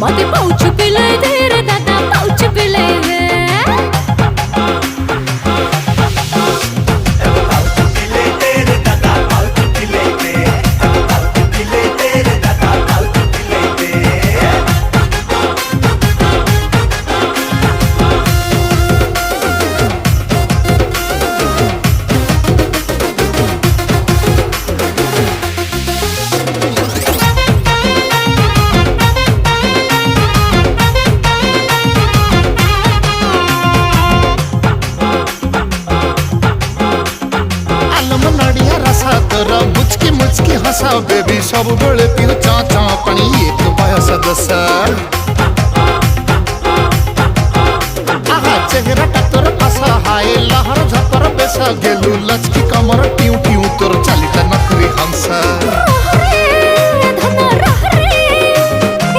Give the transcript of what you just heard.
मते पाउच पिले दे रे दादा पाउच पिले दे मुचकी मुचकी हसा बेबी सब बड़े पियो चा चा पानी एक बयस दस आहा चेहरा टक्कर आसा हाय लहर झकर बेसा गेलू लचकी कमर टिउ टिउ तोर चालिता नखरी हंसा